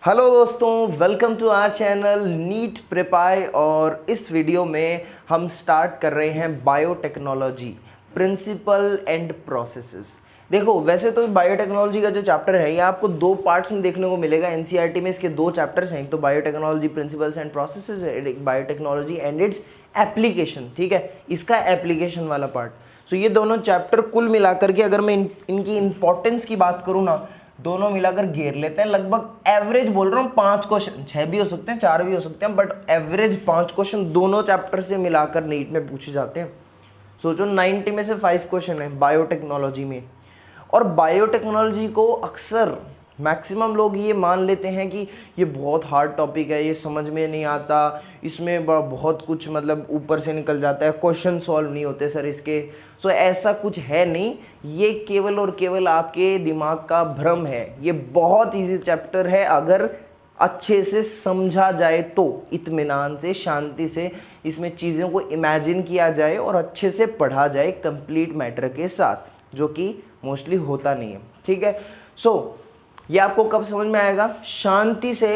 Hello दोस्तों, welcome to our channel NEET प्रिपाई। और इस वीडियो में हम स्टार्ट कर रहे हैं बायोटेक्नोलॉजी प्रिंसिपल एंड प्रोसेसेस। देखो, वैसे तो बायोटेक्नोलॉजी का जो चैप्टर है ये आपको दो पार्ट्स में देखने को मिलेगा। एनसीईआरटी में इसके दो चैप्टर्स हैं, एक तो बायोटेक्नोलॉजी प्रिंसिपल्स एंड प्रोसेसेस, एक बायोटेक्नोलॉजी एंड इट्स एप्लीकेशन। ठीक है, इसका एप्लीकेशन वाला पार्ट। सो ये दोनों चैप्टर कुल मिलाकर के अगर मैं इनकी इंपॉर्टेंस की बात करूँ ना, दोनों मिलाकर घेर लेते हैं लगभग, एवरेज बोल रहा हूँ 5 क्वेश्चन, 6 भी हो सकते हैं 4 भी हो सकते हैं, बट एवरेज 5 क्वेश्चन दोनों चैप्टर से मिलाकर नीट में पूछे जाते हैं। सोचो 90 में से 5 क्वेश्चन है बायोटेक्नोलॉजी में। और बायोटेक्नोलॉजी को अक्सर मैक्सिमम लोग ये मान लेते हैं कि ये बहुत हार्ड टॉपिक है, ये समझ में नहीं आता, इसमें बहुत कुछ मतलब ऊपर से निकल जाता है, क्वेश्चन सॉल्व नहीं होते सर इसके। सो ऐसा कुछ है नहीं, ये केवल और केवल आपके दिमाग का भ्रम है। ये बहुत इजी चैप्टर है, अगर अच्छे से समझा जाए तो, इत्मीनान से, शांति से इसमें चीज़ों को इमेजिन किया जाए और अच्छे से पढ़ा जाए कंप्लीट मैटर के साथ, जो कि मोस्टली होता नहीं है। ठीक है, सो ये आपको कब समझ में आएगा? शांति से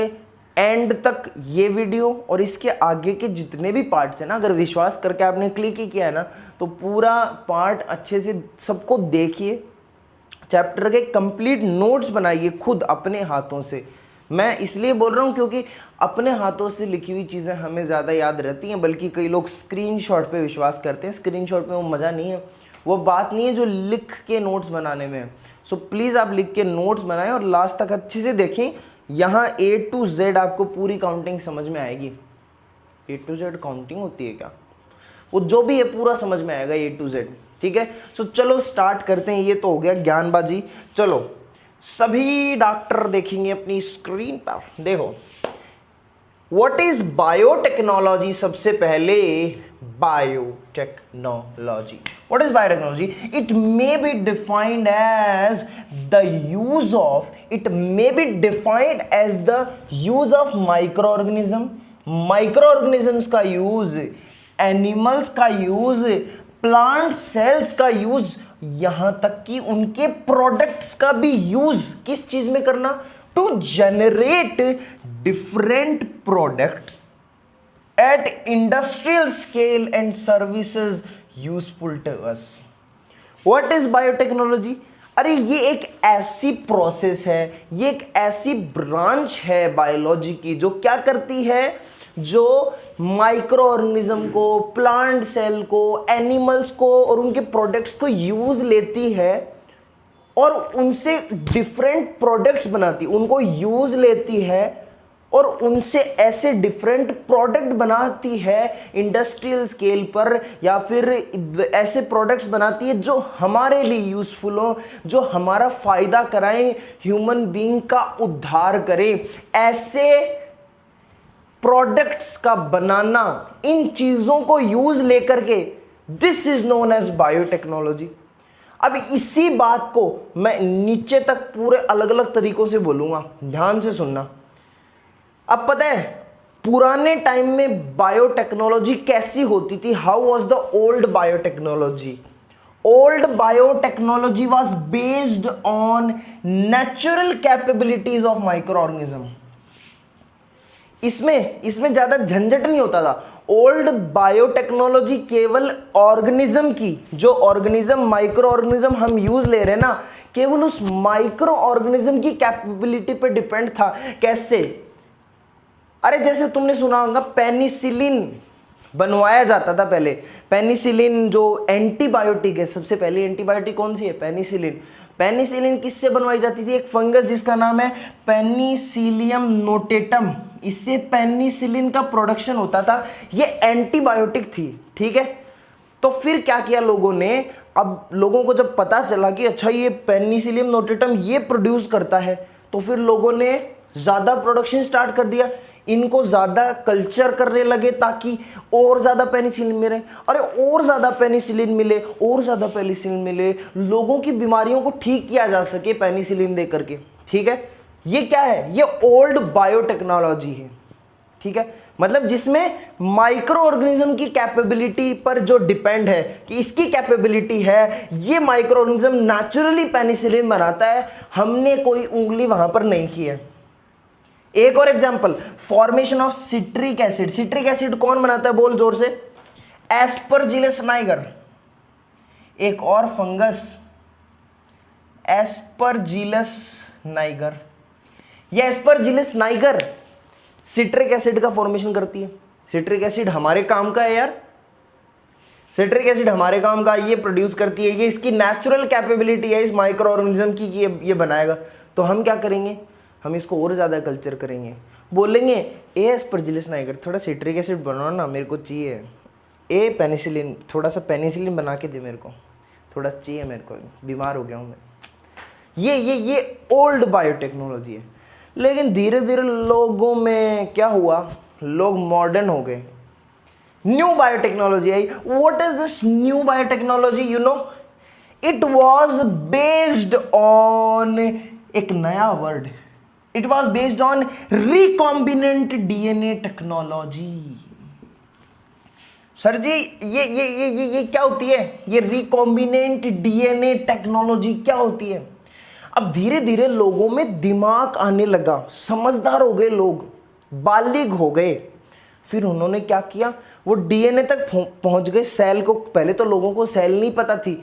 एंड तक ये वीडियो और इसके आगे के जितने भी पार्ट्स हैं ना, अगर विश्वास करके आपने क्लिक ही किया है ना, तो पूरा पार्ट अच्छे से सबको देखिए, चैप्टर के कंप्लीट नोट्स बनाइए खुद अपने हाथों से। मैं इसलिए बोल रहा हूँ क्योंकि अपने हाथों से लिखी हुई चीज़ें हमें ज़्यादा याद रहती हैं, बल्कि कई लोग स्क्रीनशॉट पे विश्वास करते हैं। स्क्रीनशॉट में वो मज़ा नहीं है, वो बात नहीं है जो लिख के नोट्स बनाने में है। सो प्लीज़ आप लिख के नोट्स बनाएं और लास्ट तक अच्छे से देखें। यहाँ A to Z आपको पूरी काउंटिंग समझ में आएगी। A to Z काउंटिंग होती है क्या? वो जो भी है पूरा समझ में आएगा A to Z। ठीक है, सो चलो स्टार्ट करते हैं। ये तो हो गया ज्ञानबाजी। चलो सभी डॉक्टर देखेंगे अपनी स्क्रीन पर। देखो, व्हाट इज बायोटेक्नोलॉजी? सबसे पहले biotechnology, what is biotechnology? It may be defined as the use of, it may be defined as the use of microorganisms का यूज, एनिमल्स का यूज, प्लांट सेल्स का use, यहां तक कि उनके प्रोडक्ट्स का भी यूज किस चीज में करना? To generate different products at industrial scale and services useful to us. What is biotechnology? अरे ये एक ऐसी प्रोसेस है, ये एक ऐसी ब्रांच है बायोलॉजी की जो क्या करती है, जो माइक्रो ऑर्गेनिज्म को, प्लांट सेल को, एनिमल्स को और उनके प्रोडक्ट्स को यूज लेती है और उनसे डिफरेंट प्रोडक्ट्स बनाती, उनको यूज लेती है और उनसे ऐसे डिफरेंट प्रोडक्ट बनाती है इंडस्ट्रियल स्केल पर, या फिर ऐसे प्रोडक्ट्स बनाती है जो हमारे लिए यूजफुल हो, जो हमारा फायदा कराएं, ह्यूमन बीइंग का उद्धार करें। ऐसे प्रोडक्ट्स का बनाना, इन चीजों को यूज लेकर के, this is known as biotechnology. अब इसी बात को मैं नीचे तक पूरे अलग अलग तरीकों से बोलूंगा, ध्यान से सुनना। अब पता है पुराने टाइम में बायोटेक्नोलॉजी कैसी होती थी? How was the old biotechnology? Old biotechnology was based on natural capabilities of micro organism. इसमें ज्यादा झंझट नहीं होता था। ओल्ड बायोटेक्नोलॉजी केवल ऑर्गेनिज्म की, जो ऑर्गेनिज्म माइक्रो ऑर्गेनिज्म हम यूज ले रहे हैं ना, केवल उस माइक्रो ऑर्गेनिज्म की कैपेबिलिटी पे डिपेंड था। कैसे? अरे जैसे तुमने सुना होगा पेनिसिलिन बनवाया जाता था पहले। पेनिसिलिन जो एंटीबायोटिक है, सबसे पहले एंटीबायोटिक कौन सी है? पेनिसिलिन। पेनिसिलिन किससे बनवाई जाती थी? एक फंगस जिसका नाम है पेनिसिलियम नोटेटम, इससे पेनिसिलिन का प्रोडक्शन होता था। ये एंटीबायोटिक थी। ठीक है, तो फिर क्या किया लोगों ने? अब लोगों को जब पता चला कि अच्छा ये पेनिसिलियम नोटेटम ये प्रोड्यूस करता है, तो फिर लोगों ने ज्यादा प्रोडक्शन स्टार्ट कर दिया, इनको ज्यादा कल्चर करने लगे ताकि और ज्यादा पेनिसिलिन मिले। अरे और ज्यादा पेनिसिलिन मिले, और ज्यादा पेनिसिलिन मिले, लोगों की बीमारियों को ठीक किया जा सके पेनिसिलिन दे करके। ठीक है, ये क्या है? ये ओल्ड बायोटेक्नोलॉजी है। ठीक है, मतलब जिसमें माइक्रो ऑर्गेनिज्म की कैपेबिलिटी पर जो डिपेंड है कि इसकी कैपेबिलिटी है, ये माइक्रो ऑर्गेनिज्म नेचुरली पेनिसिलिन बनाता है, हमने कोई उंगली वहां पर नहीं की है। एक और example, formation of citric acid. Citric acid कौन बनाता है, बोल जोर से? Aspergillus Niger. एक और फंगस एस्परजिलस नाइगर। ये एस्परजिलस नाइगर सिट्रिक एसिड का फॉर्मेशन करती है। सिट्रिक एसिड हमारे काम का है यार, सिट्रिक एसिड हमारे काम का, ये प्रोड्यूस करती है, ये इसकी नेचुरल कैपेबिलिटी है इस माइक्रो ऑर्गेनिज्म की कि ये बनाएगा। तो हम क्या करेंगे, हम इसको और ज़्यादा कल्चर करेंगे, बोलेंगे ए एस्परजिलस नाइगर थोड़ा सिट्रिक एसिड बनाओ ना, मेरे को चाहिए। ए पेनिसिलिन, थोड़ा सा पेनिसिलिन बना के दे मेरे को, थोड़ा चाहिए मेरे को, बीमार हो गया हूँ मैं। ये ओल्ड बायोटेक्नोलॉजी है। लेकिन धीरे धीरे लोगों में क्या हुआ, लोग मॉडर्न हो गए, न्यू बायोटेक्नोलॉजी आई। What is this new biotechnology? You know, it was based on एक नया word, it was based on recombinant DNA technology. Sir ji ये क्या होती है, ये रिकॉम्बिनेंट डीएनए टेक्नोलॉजी क्या होती है? अब धीरे धीरे लोगों में दिमाग आने लगा, समझदार हो गए लोग, बालिग हो गए। फिर उन्होंने क्या किया, वो डीएनए तक पहुंच गए, सेल को। पहले तो लोगों को सेल नहीं पता थी,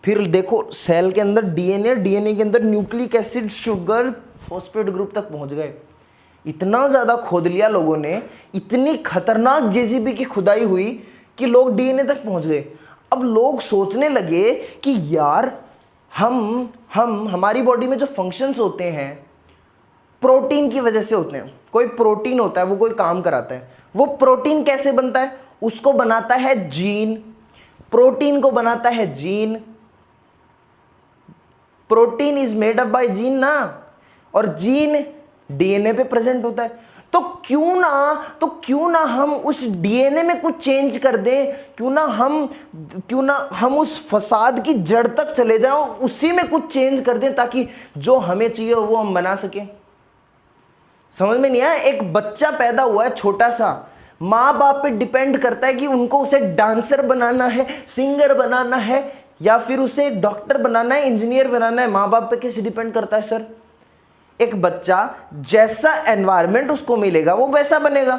फिर देखो सेल के अंदर डीएनए, डीएनए के अंदर nucleic acid, sugar, phosphate group तक पहुंच गए। इतना ज्यादा खोद लिया लोगों ने, इतनी खतरनाक जेसीबी की खुदाई हुई कि लोग डीएनए तक पहुंच गए। अब लोग सोचने लगे कि यार हम हमारी बॉडी में जो फंक्शंस होते हैं प्रोटीन की वजह से होते हैं। कोई प्रोटीन होता है, वो कोई काम कराता है। वो प्रोटीन कैसे बनता है? उसको बनाता है जीन, प्रोटीन को बनाता है gene. Protein is made up by gene ना, और जीन डीएनए पे प्रेजेंट होता है। तो क्यों ना हम उस डीएनए में कुछ चेंज कर दें, क्यों ना हम उस फसाद की जड़ तक चले जाएं, उसी में कुछ चेंज कर दें ताकि जो हमें चाहिए वो हम बना सकें। समझ में नहीं आया? एक बच्चा पैदा हुआ है छोटा सा, माँ बाप पे डिपेंड करता है कि उनको उसे डांसर बनाना है, सिंगर बनाना है, या फिर उसे डॉक्टर बनाना है, इंजीनियर बनाना है। माँ बाप पे कैसे डिपेंड करता है सर? एक बच्चा जैसा एनवायरनमेंट उसको मिलेगा वो वैसा बनेगा।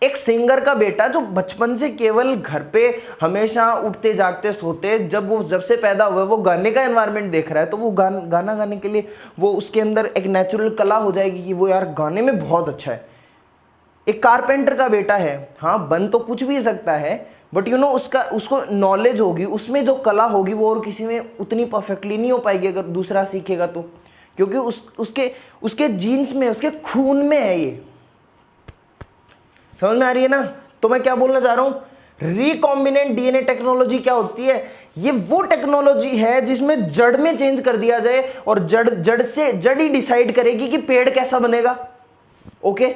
एक सिंगर का बेटा जो बचपन से केवल घर पे हमेशा उठते जागते सोते, जब से पैदा हुआ वो गाने का एनवायरनमेंट देख रहा है, तो वो गाना गाने के लिए वो उसके अंदर एक नेचुरल कला हो जाएगी कि वो यार गाने में बहुत अच्छा है। एक कारपेंटर का बेटा है, हाँ बन तो कुछ भी सकता है, बट यू नो उसको नॉलेज होगी, उसमें जो कला होगी वो और किसी में उतनी परफेक्टली नहीं हो पाएगी अगर दूसरा सीखेगा तो, क्योंकि उसके जीन्स में, उसके खून में है ये। समझ में आ रही है ना? तो मैं क्या बोलना चाह रहा हूं, रिकॉम्बिनेंट डीएनए टेक्नोलॉजी क्या होती है? ये वो टेक्नोलॉजी है जिसमें जड़ में चेंज कर दिया जाए और जड़ ही डिसाइड करेगी कि पेड़ कैसा बनेगा। ओके,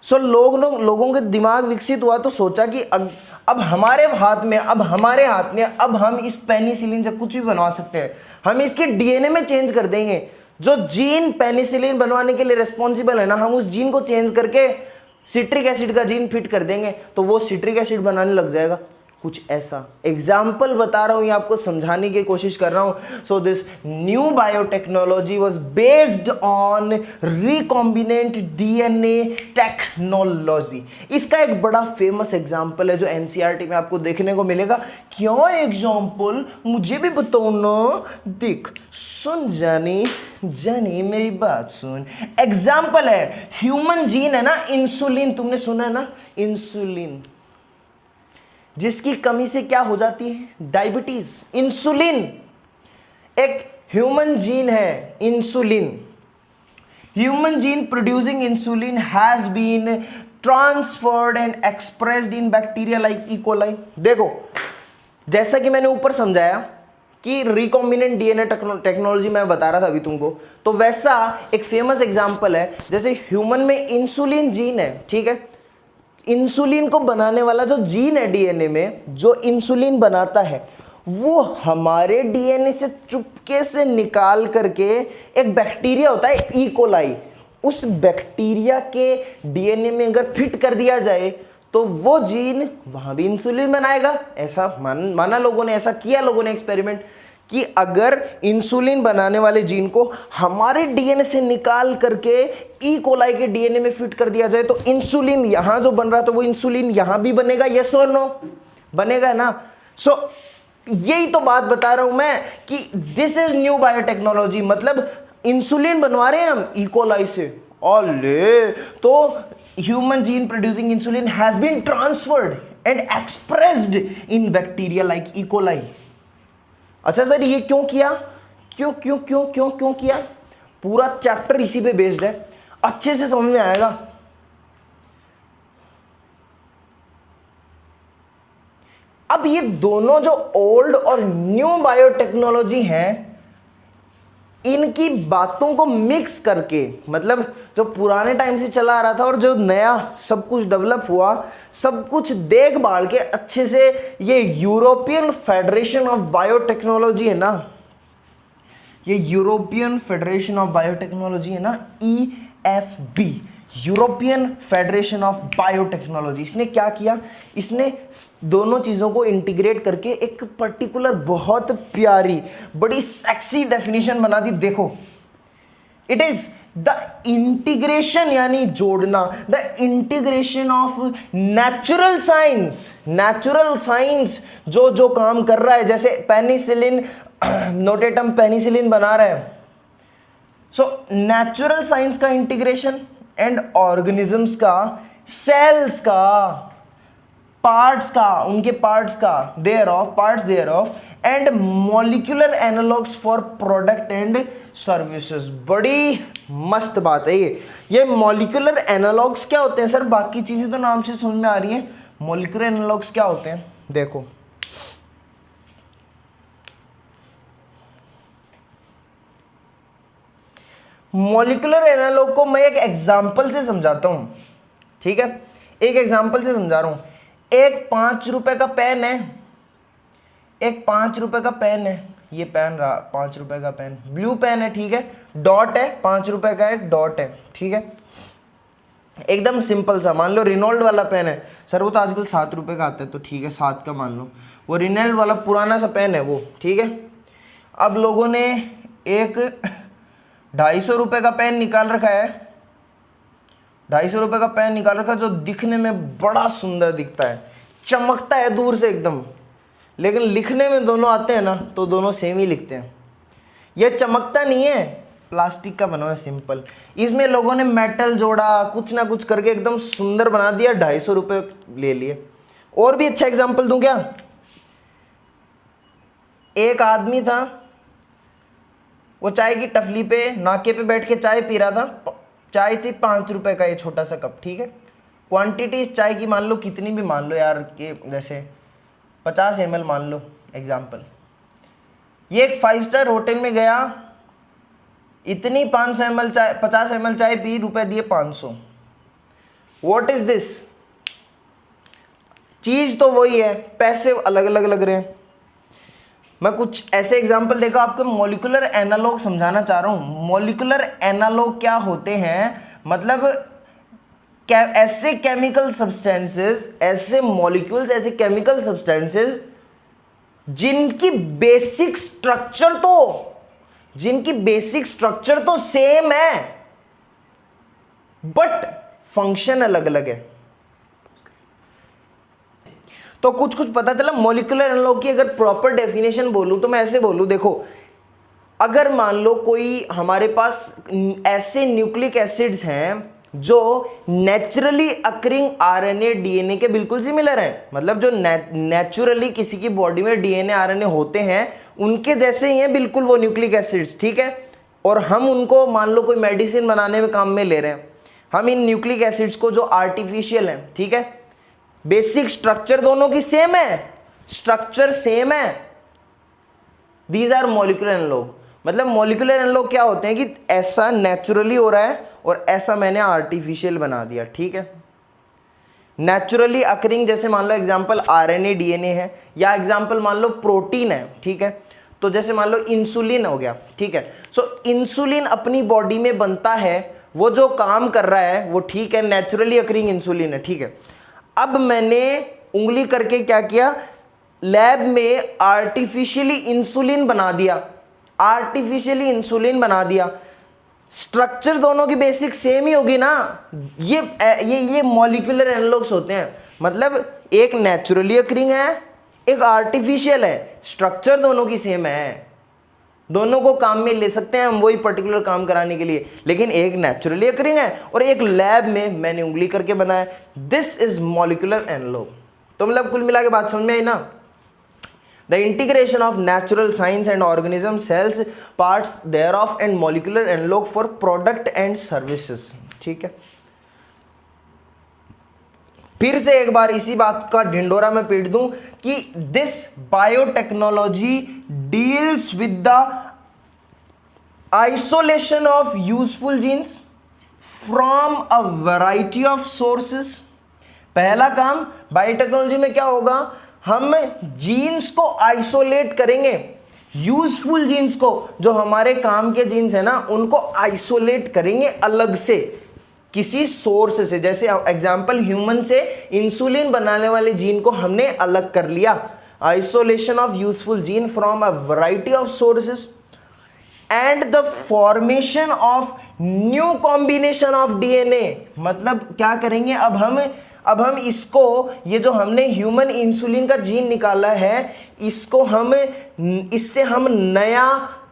सो लोगों के दिमाग विकसित हुआ तो सोचा कि अब हमारे हाथ में अब हम इस पेनिसिलिन से कुछ भी बनवा सकते हैं। हम इसके डीएनए में चेंज कर देंगे, जो जीन पेनिसिलिन बनवाने के लिए रिस्पॉन्सिबल है ना, हम उस जीन को चेंज करके सिट्रिक एसिड का जीन फिट कर देंगे तो वो सिट्रिक एसिड बनाने लग जाएगा। कुछ ऐसा एग्जाम्पल बता रहा हूं, ये आपको समझाने की कोशिश कर रहा हूं। So this new biotechnology was based on recombinant DNA technology. इसका एक बड़ा फेमस एग्जाम्पल है जो एनसीईआरटी में आपको देखने को मिलेगा। क्या एग्जाम्पल? मुझे भी बताओ ना। देख सुन जानी मेरी बात सुन। एग्जाम्पल है ह्यूमन जीन है ना, इंसुलिन, तुमने सुना है ना इंसुलिन, जिसकी कमी से क्या हो जाती है? डायबिटीज। इंसुलिन एक ह्यूमन जीन है, insulin. Human gene producing insulin has been transferred and expressed in bacteria like E coli. देखो जैसा कि मैंने ऊपर समझाया कि रिकॉम्बिनेंट डीएनए टेक्नोलॉजी मैं बता रहा था अभी तुमको, तो वैसा एक फेमस एग्जांपल है जैसे ह्यूमन में इंसुलिन जीन है, ठीक है। इंसुलिन को बनाने वाला जो जीन है डीएनए में, जो इंसुलिन बनाता है, वो हमारे डीएनए से चुपके से निकाल करके एक बैक्टीरिया होता है ई कोलाई, उस बैक्टीरिया के डीएनए में अगर फिट कर दिया जाए तो वो जीन वहां भी इंसुलिन बनाएगा। ऐसा माना लोगों ने, ऐसा किया लोगों ने एक्सपेरिमेंट कि अगर इंसुलिन बनाने वाले जीन को हमारे डीएनए से निकाल करके ई कोलाई के डीएनए में फिट कर दिया जाए तो इंसुलिन यहां जो बन रहा था वो इंसुलिन यहां भी बनेगा, यस और नो? बनेगा ना। सो यही तो बात बता रहा हूं मैं कि दिस इज न्यू बायोटेक्नोलॉजी। मतलब इंसुलिन बनवा रहे हैं हम ई कोलाई से, ओले, तो human gene producing insulin has been transferred and expressed in bacteria like E coli. अच्छा सर ये क्यों किया? क्यों क्यों क्यों क्यों क्यों किया? पूरा चैप्टर इसी पे बेस्ड है, अच्छे से समझ में आएगा। अब ये दोनों जो ओल्ड और न्यू बायोटेक्नोलॉजी हैं, इनकी बातों को मिक्स करके, मतलब जो पुराने टाइम से चला आ रहा था और जो नया सब कुछ डेवलप हुआ, सब कुछ देख भाल के अच्छे से ये यूरोपियन फेडरेशन ऑफ बायोटेक्नोलॉजी है ना, ये यूरोपियन फेडरेशन ऑफ बायोटेक्नोलॉजी है ना, EFB, European federation of biotechnology, इसने क्या किया? इसने दोनों चीज़ों को इंटीग्रेट करके एक पर्टिकुलर बहुत प्यारी बड़ी सेक्सी डेफिनेशन बना दी। देखो, इट इज द इंटीग्रेशन, यानी जोड़ना, the integration of natural science. Natural science जो जो काम कर रहा है, जैसे पेनिसिलिन, नोटेटम पेनिसिलिन बना रहे हैं, सो नेचुरल साइंस का इंटीग्रेशन एंड ऑर्गेनिजम्स का, सेल्स का, पार्ट्स का, उनके पार्ट्स का, thereof, parts thereof, and molecular analogues for product and services. बड़ी मस्त बात है ये मॉलिक्यूलर एनालॉग्स क्या होते हैं सर? बाकी चीजें तो नाम से समझ में आ रही हैं, मॉलिक्यूलर एनालॉग्स क्या होते हैं? देखो, मॉलिक्यूलर एनालॉग को मैं एक एग्जांपल से समझाता हूं, ठीक है? एक एग्जांपल से समझा रहा हूं। एक 5 रुपए का पेन है, एक 5 रुपए का पेन है, ये पेन रहा 5 रुपए का पेन, ब्लू पेन है, ठीक है? डॉट है, 5 रुपए का है, डॉट है, ठीक है? एकदम सिंपल सा। मान लो रिनोल्ड वाला पेन है सर, वो तो आजकल 7 रुपए का आता है, तो ठीक है 7 का मान लो, वो रिनोल्ड वाला पुराना सा पेन है वो, ठीक है? अब लोगों ने एक 250 रुपए का पेन निकाल रखा है, 250 रुपए का पेन निकाल रखा है, जो दिखने में बड़ा सुंदर दिखता है, चमकता है दूर से एकदम, लेकिन लिखने में दोनों आते हैं ना तो दोनों सेम ही लिखते हैं। यह चमकता नहीं है, प्लास्टिक का बना हुआ है, सिंपल। इसमें लोगों ने मेटल जोड़ा, कुछ ना कुछ करके एकदम सुंदर बना दिया, 250 रुपए ले लिए। और भी अच्छा एग्जाम्पल दूं क्या? एक आदमी था, वो चाय की टफली पे नाके पे बैठ के चाय पी रहा था। चाय थी 5 रुपए का, ये छोटा सा कप, ठीक है? क्वांटिटी इस चाय की मान लो कितनी भी मान लो यार, कि जैसे 50 ml मान लो एग्जाम्पल। ये एक 5 स्टार होटल में गया, इतनी 500 ml चाय, 50 ml चाय पी, रुपए दिए 500। What is this? चीज तो वही है, पैसे अलग अलग लग रहे हैं। मैं कुछ ऐसे एग्जाम्पल देखो, आपको मॉलिक्यूलर एनालॉग समझाना चाह रहा हूं। मॉलिक्यूलर एनालॉग क्या होते हैं? मतलब ऐसे केमिकल सब्सटेंसेस, ऐसे मॉलिक्यूल्स, ऐसे केमिकल सब्सटेंसेस जिनकी बेसिक स्ट्रक्चर तो सेम है, बट फंक्शन अलग अलग है। तो कुछ कुछ पता चला। मॉलिक्यूलर एनालॉग की अगर प्रॉपर डेफिनेशन बोलूं तो मैं ऐसे बोलूं, देखो, अगर मान लो कोई हमारे पास ऐसे न्यूक्लिक एसिड्स हैं जो नेचुरली अकरिंग आरएनए डीएनए के बिल्कुल सिमिलर हैं, मतलब जो नेचुरली किसी की बॉडी में डीएनए आरएनए होते हैं उनके जैसे ही हैं बिल्कुल वो न्यूक्लिक एसिड्स, ठीक है? और हम उनको मान लो कोई मेडिसिन बनाने में काम में ले रहे हैं, हम इन न्यूक्लिक एसिड्स को जो आर्टिफिशियल हैं, ठीक है, बेसिक स्ट्रक्चर दोनों की सेम है, स्ट्रक्चर सेम है, दीज आर मॉलिक्यूलर एनालॉग। मतलब मॉलिक्यूलर एनालॉग क्या होते हैं कि ऐसा नेचुरली हो रहा है और ऐसा मैंने आर्टिफिशियल बना दिया, ठीक है? नेचुरली अकरिंग, जैसे मान लो एग्जांपल आरएनए डीएनए है, या एग्जांपल मान लो प्रोटीन है, ठीक है? तो जैसे मान लो इंसुलिन हो गया, ठीक है? सो इंसुलिन अपनी बॉडी में बनता है, वो जो काम कर रहा है वो ठीक है, नेचुरली अकरिंग इंसुलिन है, ठीक है? अब मैंने उंगली करके क्या किया, लैब में आर्टिफिशियली इंसुलिन बना दिया, आर्टिफिशियली इंसुलिन बना दिया, स्ट्रक्चर दोनों की बेसिक सेम ही होगी ना। ये मॉलिक्यूलर एनालॉग्स होते हैं, मतलब एक नेचुरली अकरिंग है, एक आर्टिफिशियल है, स्ट्रक्चर दोनों की सेम है, दोनों को काम में ले सकते हैं हम वही पर्टिकुलर काम कराने के लिए, लेकिन एक नेचुरली अकरिंग है और एक लैब में मैंने उंगली करके बनाया। This is molecular analogue. तो मतलब कुल मिला के बात समझ में आई ना। The integration of natural science and organism cells, parts thereof and molecular analog for product and services। ठीक है, फिर से एक बार इसी बात का ढिंडोरा मैं पीट दूं कि this biotechnology deals with the isolation of useful genes from a variety of sources. पहला काम बायोटेक्नोलॉजी में क्या होगा, हम जीन्स को आइसोलेट करेंगे, यूजफुल जीन्स को, जो हमारे काम के जीन्स है ना, उनको आइसोलेट करेंगे अलग से किसी सोर्स से। जैसे एग्जांपल, ह्यूमन से इंसुलिन बनाने वाले जीन को हमने अलग कर लिया, isolation of useful gene from a variety of sources and the formation of new combination of DNA. मतलब क्या करेंगे, अब हम इसको, ये जो हमने ह्यूमन इंसुलिन का जीन निकाला है, इससे हम नया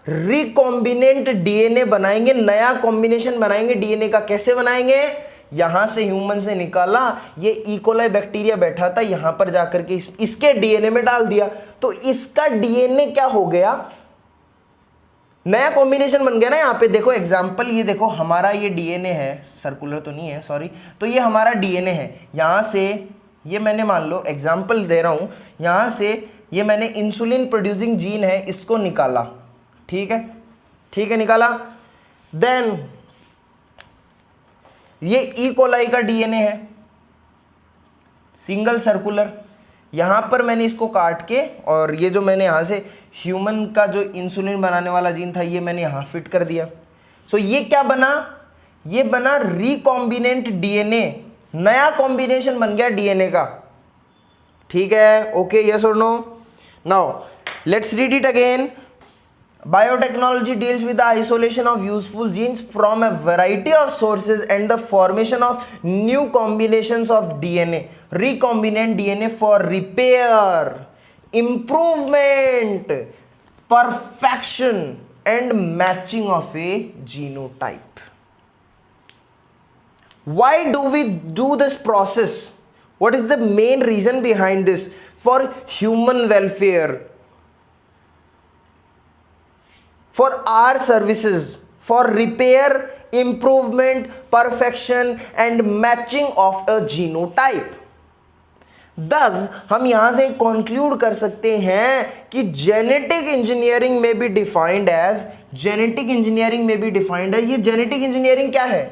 रिकॉम्बिनेंट डीएनए बनाएंगे, नया कॉम्बिनेशन बनाएंगे डीएनए का। कैसे बनाएंगे, यहां से ह्यूमन से निकाला, ये इकोलाई बैक्टीरिया बैठा था, यहां पर जाकर के इसके डीएनए में डाल दिया, तो इसका डीएनए क्या हो गया, नया कॉम्बिनेशन बन गया ना। यहाँ पे देखो एग्जाम्पल, ये देखो हमारा ये डीएनए है, सर्कुलर तो नहीं है सॉरी, तो ये हमारा डीएनए है। यहाँ से ये मैंने मान लो एग्जाम्पल दे रहा हूँ, यहाँ से ये मैंने इंसुलिन प्रोड्यूसिंग जीन है इसको निकाला, ठीक है निकाला। देन ये ई कोलाई का डीएनए है, सिंगल सर्कुलर, यहां पर मैंने इसको काट के, और ये जो मैंने यहां से ह्यूमन का जो इंसुलिन बनाने वाला जीन था ये मैंने यहां फिट कर दिया। सो ये क्या बना, ये बना रिकॉम्बिनेंट डीएनए, नया कॉम्बिनेशन बन गया डीएनए का। ठीक है, ओके, यस और no. Now let's read it again. Biotechnology deals with the isolation of useful genes from a variety of sources and the formation of new combinations of DNA, recombinant DNA for repair, improvement, perfection and matching of a genotype. Why do we do this process? What is the main reason behind this? For human welfare, for our services, for repair, improvement, perfection and matching of a genotype. Thus हम यहां से conclude कर सकते हैं कि genetic engineering में भी defined as, genetic engineering में भी डिफाइंड है। ये जेनेटिक इंजीनियरिंग क्या है,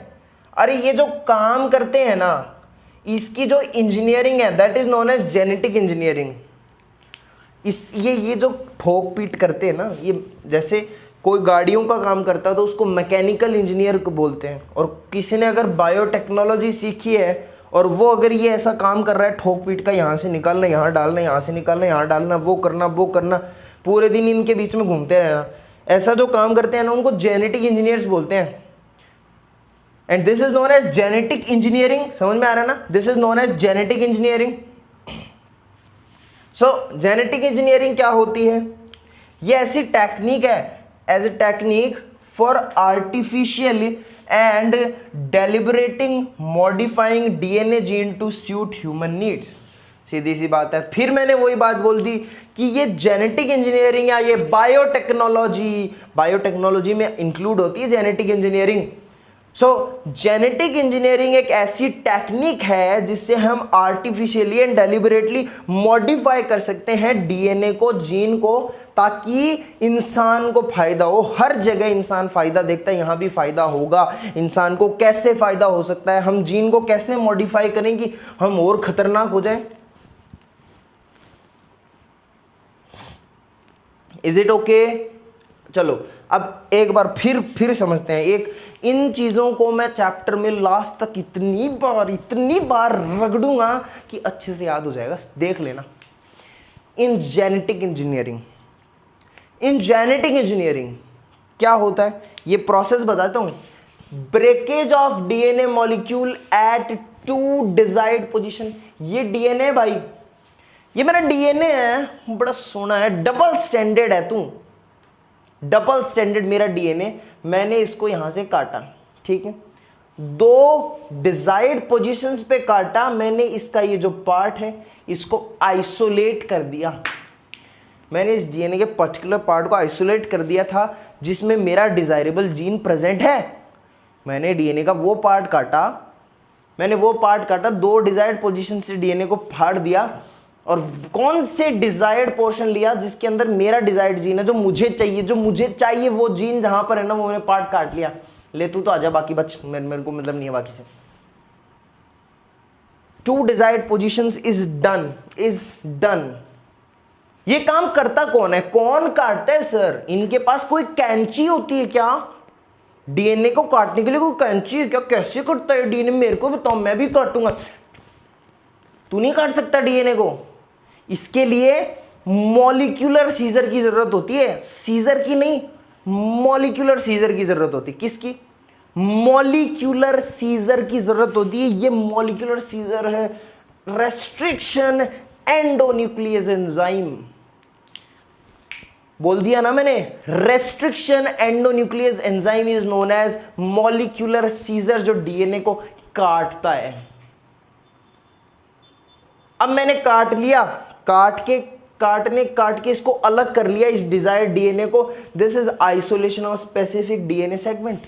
अरे ये जो काम करते हैं ना, इसकी जो इंजीनियरिंग है that is known as genetic engineering. ये जो ठोक पीट करते हैं ना, ये जैसे कोई गाड़ियों का काम करता है तो उसको मैकेनिकल इंजीनियर को बोलते हैं, और किसी ने अगर बायोटेक्नोलॉजी सीखी है और वो अगर ये ऐसा काम कर रहा है ठोक पीट का, यहाँ से निकालना यहाँ डालना, यहाँ से निकालना यहाँ डालना, वो करना, पूरे दिन इनके बीच में घूमते रहना, ऐसा जो काम करते हैं ना उनको जेनेटिक इंजीनियर्स बोलते हैं। And this is known as genetic engineering. समझ में आ रहा है ना, this is known as genetic engineering. So genetic engineering क्या होती है, ये ऐसी टेक्निक है, as a technique for artificially and deliberating modifying DNA gene to suit human needs। सीधी सी बात है, फिर मैंने वही बात बोल दी कि ये जेनेटिक इंजीनियरिंग या ये बायोटेक्नोलॉजी में इंक्लूड होती है genetic engineering. So genetic engineering एक ऐसी टेक्निक है जिससे हम आर्टिफिशियली एंड डेलिबरेटली मॉडिफाई कर सकते हैं डीएनए को, जीन को, ताकि इंसान को फायदा हो। हर जगह इंसान फायदा देखता है, यहां भी फायदा होगा। इंसान को कैसे फायदा हो सकता है, हम जीन को कैसे मॉडिफाई करें कि हम और खतरनाक हो जाए। Is it okay? चलो अब एक बार फिर समझते हैं। इन चीज़ों को मैं चैप्टर में लास्ट तक इतनी बार रगड़ूंगा कि अच्छे से याद हो जाएगा, देख लेना। In genetic engineering. In genetic engineering क्या होता है, ये प्रोसेस बताता हूं। Breakage of DNA molecule at two desired position. ये डीएनए भाई, ये मेरा डीएनए है, बड़ा सोना है, डबल स्टैंडर्ड है तू, डबल स्टैंडर्ड मेरा डीएनए। मैंने इसको यहां से काटा, ठीक है, दो डिजायर्ड पोजीशंस पे काटा मैंने। इसका ये जो पार्ट है इसको आइसोलेट कर दिया। मैंने इस डीएनए के पर्टिकुलर पार्ट को आइसोलेट कर दिया था जिसमें मेरा डिजायरेबल जीन प्रेजेंट है। मैंने डीएनए का वो पार्ट काटा, मैंने वो पार्ट काटा, दो डिजायर्ड पोजीशन से डीएनए को फाड़ दिया और कौन से डिजायर्ड पोर्शन लिया जिसके अंदर मेरा डिजायर्ड जीन है, जो मुझे चाहिए वो जीन जहां पर है ना, वो मैंने पार्ट काट लिया। ले तू तो आजा, बाकी बच, मेरे को मतलब नहीं है बाकी से। Two desired positions is done. ये काम करता कौन है, कौन काटता है सर? इनके पास कोई कैंची होती है क्या? डीएनए को काटने के लिए कोई कैंची है क्या? कैसे कटता है डीएनए, मेरे को बताओ, मैं भी काटूंगा। तू नहीं काट सकता डीएनए को, इसके लिए मॉलिक्यूलर सीजर की जरूरत होती है। सीजर की नहीं, मॉलिक्यूलर सीजर की जरूरत होती है। किसकी? मॉलिक्यूलर सीजर की जरूरत होती है। ये मॉलिक्यूलर सीजर है रेस्ट्रिक्शन एंडोन्यूक्लियस एंजाइम। बोल दिया ना मैंने, restriction endonuclease enzyme is known as molecular scissor, जो डीएनए को काटता है। अब मैंने काट लिया, काट के इसको अलग कर लिया, इस डिजायर्ड डीएनए को। This is isolation of specific DNA segment.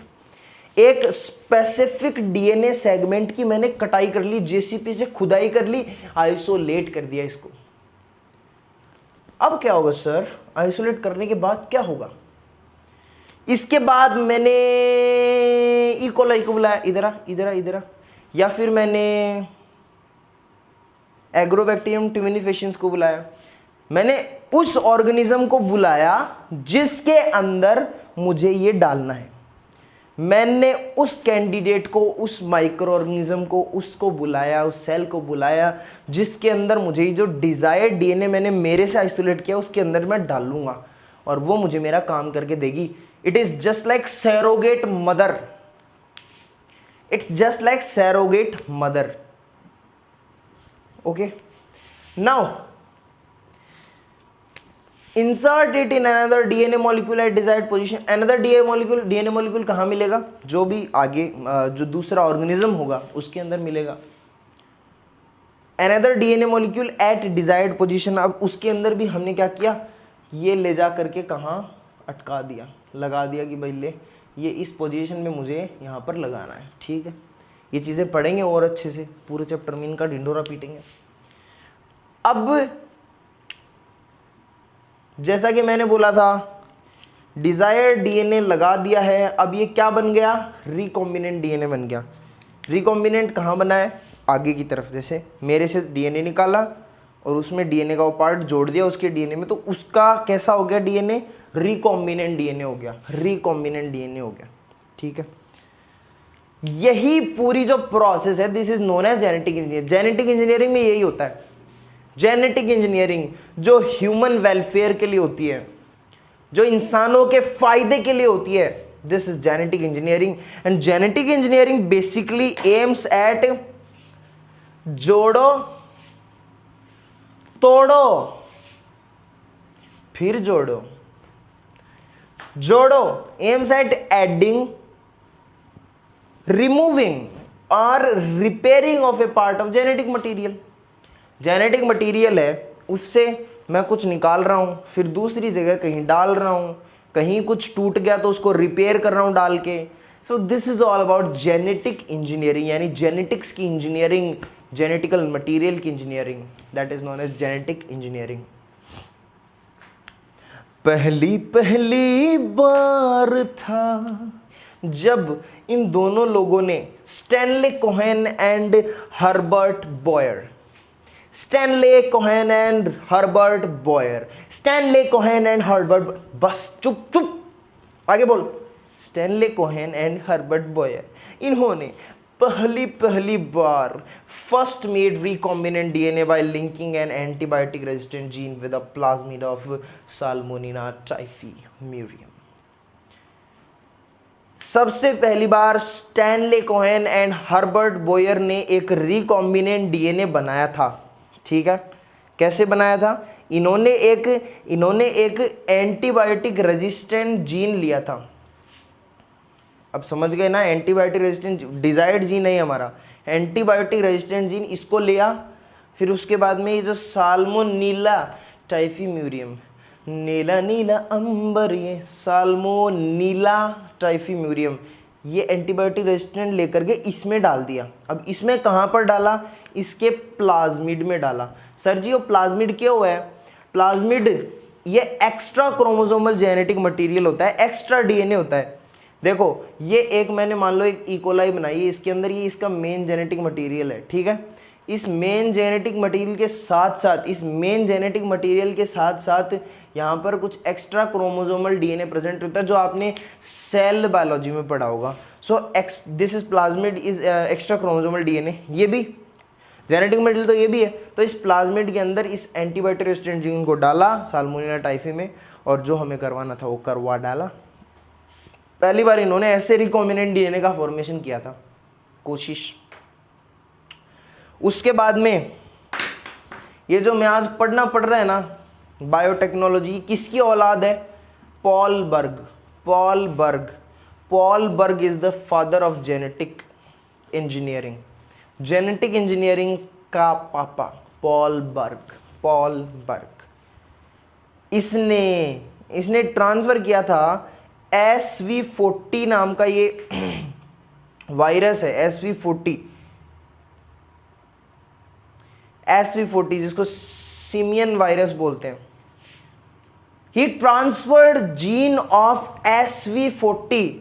एक स्पेसिफिक डीएनए सेगमेंट की मैंने कटाई कर ली, जेसीपी से खुदाई कर ली, आइसोलेट कर दिया इसको। अब क्या होगा सर, आइसोलेट करने के बाद क्या होगा? इसके बाद मैंने ई कोलाई को बुलाया, इधर, या फिर मैंने एग्रोबैक्टीरियम ट्यूमिनिफेशंस को बुलाया। मैंने उस ऑर्गेनिज्म को बुलाया जिसके अंदर मुझे ये डालना है। मैंने उस कैंडिडेट को, उस माइक्रो ऑर्गेनिज्म को, उसको बुलाया, उस सेल को बुलाया जिसके अंदर मुझे जो डिजायर्ड डीएनए मैंने मेरे से आइसोलेट किया उसके अंदर मैं डालूंगा और वो मुझे मेरा काम करके देगी। It is just like surrogate mother, it's just like surrogate mother. Okay, now insert it in another DNA molecule at desired position। another DNA molecule कहाँ मिलेगा? जो भी आगे जो दूसरा ऑर्गेनिज्म होगा उसके अंदर मिलेगा। another DNA molecule at desired position। अब उसके अंदर भी हमने क्या किया, ये ले जा करके कहाँ अटका दिया, लगा दिया कि भाई ले, ये इस पोजीशन में मुझे यहाँ पर लगाना है। ठीक है, ये चीज़ें पढ़ेंगे और अच्छे से, पूरे चैप्टर में इनका ढिंडोरा पीटेंगे। अब जैसा कि मैंने बोला था, डिजायर्ड डीएनए लगा दिया है, अब ये क्या बन गया? रिकॉम्बिनेंट डीएनए बन गया। रिकॉम्बिनेंट कहाँ बना है? आगे की तरफ। जैसे मेरे से डीएनए निकाला और उसमें डीएनए का वो पार्ट जोड़ दिया उसके डीएनए में, तो उसका कैसा हो गया डीएनए? रिकॉम्बिनेंट डीएनए हो गया, रिकॉम्बिनेंट डीएनए हो गया। ठीक है, यही पूरी जो प्रोसेस है, this is known as genetic engineering. Genetic engineering में यही होता है। जेनेटिक इंजीनियरिंग जो ह्यूमन वेलफेयर के लिए होती है, जो इंसानों के फायदे के लिए होती है, this is genetic engineering. And genetic engineering basically aims at जोड़ो, तोड़ो, फिर जोड़ो, एम्स एट एडिंग, रिमूविंग और repairing of A part of genetic material. Genetic material है, उससे मैं कुछ निकाल रहा हूँ, फिर दूसरी जगह कहीं डाल रहा हूँ, कहीं कुछ टूट गया तो उसको रिपेयर कर रहा हूँ डाल के। So this is all about genetic engineering, यानी जेनेटिक्स की इंजीनियरिंग, जेनेटिकल मटेरियल की इंजीनियरिंग, that is known as genetic engineering. पहली बार था जब इन दोनों लोगों ने, Stanley Cohen and Herbert Boyer, Stanley Cohen and Herbert Boyer, Stanley Cohen and Herbert, बस चुप, आगे बोल। Stanley Cohen and Herbert Boyer, इन्होंने पहली बार first made recombinant DNA by linking an antibiotic resistant gene with a plasmid of Salmonella typhimurium. सबसे पहली बार Stanley Cohen and Herbert Boyer ने एक रिकॉम्बिनेंट डीएनए बनाया था। ठीक है, कैसे बनाया था? इन्होंने एक एंटीबायोटिक रेजिस्टेंट जीन लिया था। अब समझ गए ना, एंटीबायोटिक रेजिस्टेंट डिजायर्ड जीन है हमारा, एंटीबायोटिक रेजिस्टेंट जीन, इसको लिया। फिर उसके बाद में ये जो साल्मोनेला टाइफीम्यूरियम, नीला नीला अंबर, ये साल्मोनेला टाइफीम्यूरियम, ये एंटीबायोटिक रेजिस्टेंट लेकर के इसमें डाल दिया। अब इसमें कहाँ पर डाला? इसके प्लाज्मिड में डाला। सर जी वो प्लाज्मिड क्या हुआ है? प्लाज्मिड ये एक्स्ट्रा क्रोमोसोमल जेनेटिक मटेरियल होता है, एक्स्ट्रा डीएनए होता है। देखो ये एक मैंने मान लो एक इकोलाई बनाई है, इसके अंदर ये इसका मेन जेनेटिक मटेरियल है। ठीक है, इस मेन जेनेटिक मटेरियल के साथ साथ यहाँ पर कुछ एक्स्ट्रा क्रोमोसोमल डीएनए प्रेजेंट होता है, जो आपने सेल बायोलॉजी में पढ़ा होगा। सो this is plasmid is extra chromosomal DNA, ये भी जेनेटिक मटेरियल तो ये भी है। तो इस प्लाज्मिड के अंदर इस एंटीबायोटिक रेजिस्टेंट जीन को डाला साल्मोनेला टाइफी में, और जो हमें करवाना था वो करवा डाला। पहली बार इन्होंने ऐसे रिकॉम्बिनेंट डीएनए का फॉर्मेशन किया था, कोशिश। उसके बाद में ये जो मैं आज पढ़ रहा है ना बायोटेक्नोलॉजी, किसकी औलाद है? Paul Berg is the father of genetic engineering, genetic engineering का पापा पॉल बर्ग। इसने ट्रांसफर किया था SV40 नाम का ये वायरस है, SV40 जिसको सिमियन वायरस बोलते हैं। He transferred gene of SV40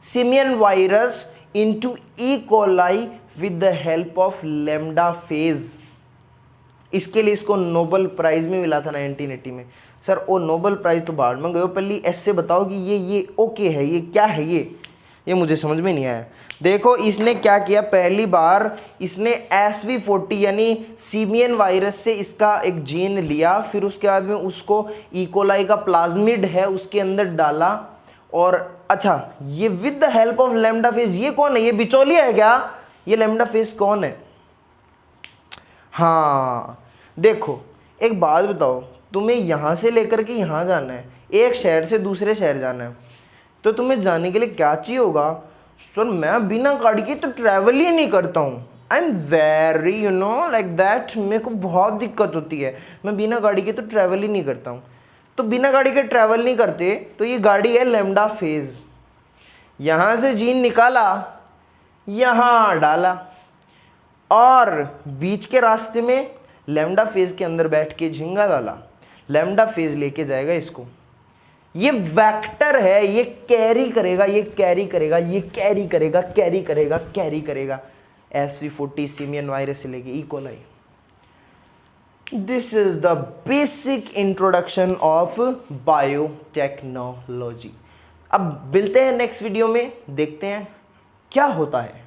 simian virus into E coli with the help of lambda phage. इसके लिए इसको नोबेल प्राइज में मिला था 1980 में। सर वो नोबेल प्राइज तो बाद में गए, पहले ऐसे बताओ कि ये ओके है, ये क्या है, ये मुझे समझ में नहीं आया। देखो इसने क्या किया, पहली बार इसने SV40 यानी सीमियन वायरस से इसका एक जीन लिया, फिर उसके बाद में उसको इकोलाई का प्लाज्मिड है उसके अंदर डाला, और अच्छा ये with the help of lambda phase, ये कौन है? ये बिचौलिया है क्या? ये लैम्डा फेज कौन है? हाँ देखो एक बात बताओ, तुम्हें यहाँ से लेकर के यहाँ जाना है, एक शहर से दूसरे शहर जाना है, तो तुम्हें जाने के लिए क्या चाहिए होगा? सर मैं बिना गाड़ी के तो ट्रैवल ही नहीं करता हूँ, I am very like that, मेरे को बहुत दिक्कत होती है, मैं बिना गाड़ी के तो ट्रैवल ही नहीं करता हूँ। तो बिना गाड़ी के ट्रैवल नहीं करते, तो ये गाड़ी है लैम्डा फेज। यहाँ से जीन निकाला, यहाँ डाला, और बीच के रास्ते में लैम्डा फेज के अंदर बैठ के झिंगा डाला, लैम्डा फेज लेके जाएगा इसको। ये वेक्टर है, ये कैरी करेगा SV40 सिमियन वायरस से लेके E coli. This is the basic introduction of biotechnology. अब मिलते हैं नेक्स्ट वीडियो में, देखते हैं क्या होता है,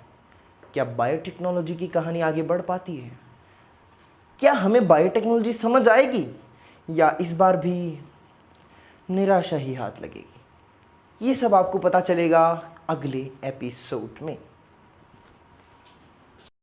क्या बायोटेक्नोलॉजी की कहानी आगे बढ़ पाती है, क्या हमें बायोटेक्नोलॉजी समझ आएगी, या इस बार भी निराशा ही हाथ लगेगी। ये सब आपको पता चलेगा अगले एपिसोड में।